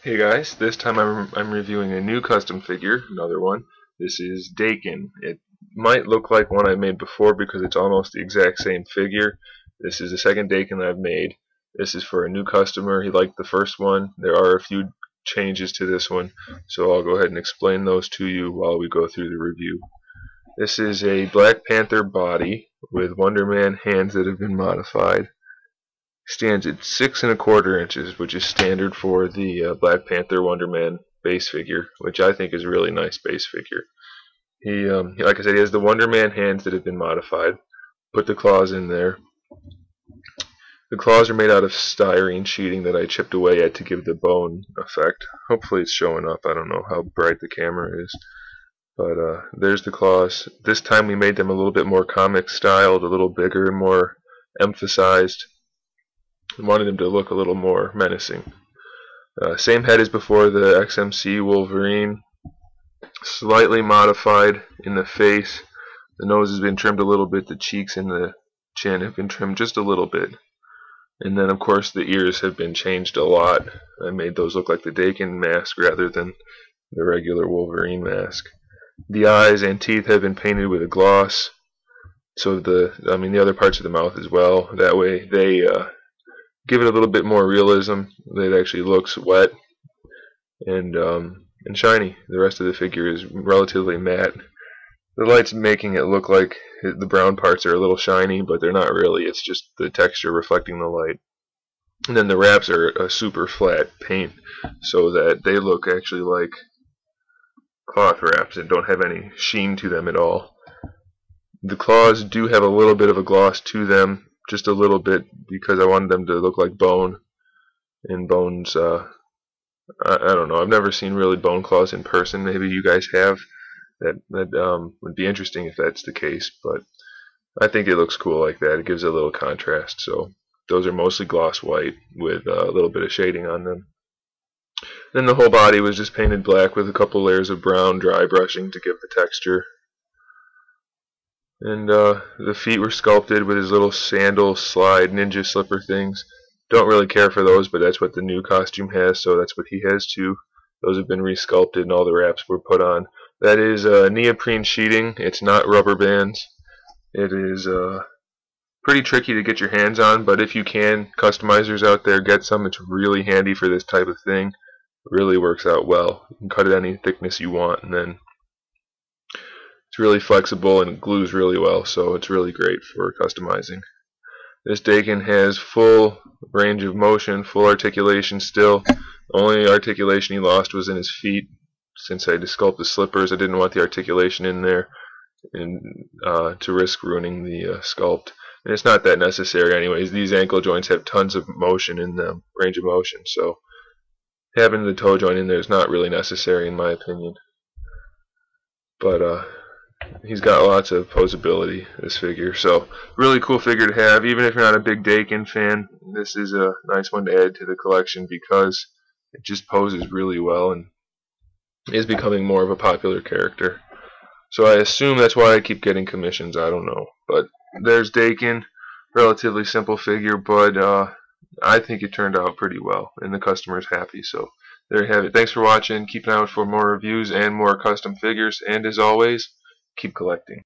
Hey guys, this time I'm reviewing a new custom figure, another one. This is Daken. It might look like one I made before because it's almost the exact same figure. This is the second Daken that I've made. This is for a new customer. He liked the first one. There are a few changes to this one, so I'll go ahead and explain those to you while we go through the review. This is a Black Panther body with Wonder Man hands that have been modified. Stands at 6¼ inches, which is standard for the Black Panther Wonder Man base figure, which I think is a really nice base figure. Like I said, he has the Wonder Man hands that have been modified. Put the claws in there. The claws are made out of styrene sheeting that I chipped away at to give the bone effect. Hopefully it's showing up. I don't know how bright the camera is. But there's the claws. This time we made them a little bit more comic styled, a little bigger and more emphasized. Wanted him to look a little more menacing. Same head as before, the XMC Wolverine. Slightly modified in the face. The nose has been trimmed a little bit. The cheeks and the chin have been trimmed just a little bit. And then, of course, the ears have been changed a lot. I made those look like the Daken mask rather than the regular Wolverine mask. The eyes and teeth have been painted with a gloss. So the other parts of the mouth as well. That way they give it a little bit more realism. It actually looks wet and shiny. The rest of the figure is relatively matte. The light's making it look like the brown parts are a little shiny, but they're not really. It's just the texture reflecting the light. And then the wraps are a super flat paint, so that they look actually like cloth wraps and don't have any sheen to them at all. The claws do have a little bit of a gloss to them, just a little bit, because I wanted them to look like bone. And bones, I don't know. I've never seen really bone claws in person. Maybe you guys have. That would be interesting if that's the case. But I think it looks cool like that. It gives it a little contrast. So those are mostly gloss white with a little bit of shading on them. Then the whole body was just painted black with a couple layers of brown dry brushing to give the texture. And the feet were sculpted with his little sandal slide ninja slipper things. Don't really care for those, but that's what the new costume has, so that's what he has too. Those have been resculpted and all the wraps were put on. That is neoprene sheeting. It's not rubber bands. It is pretty tricky to get your hands on, but if you can, customizers out there, get some. It's really handy for this type of thing. It really works out well. You can cut it any thickness you want, and then it's really flexible and glues really well, so it's really great for customizing. This Daken has full range of motion, full articulation still. The only articulation he lost was in his feet. Since I had to sculpt the slippers, I didn't want the articulation in there and to risk ruining the sculpt. And it's not that necessary anyways. These ankle joints have tons of motion in them, range of motion, so having the toe joint in there is not really necessary in my opinion. But he's got lots of poseability, this figure, so really cool figure to have. Even if you're not a big Daken fan, this is a nice one to add to the collection because it just poses really well and is becoming more of a popular character. So I assume that's why I keep getting commissions. I don't know, but there's Daken. Relatively simple figure, but I think it turned out pretty well, and the customer's happy. So there you have it. Thanks for watching. Keep an eye out for more reviews and more custom figures, and as always, keep collecting.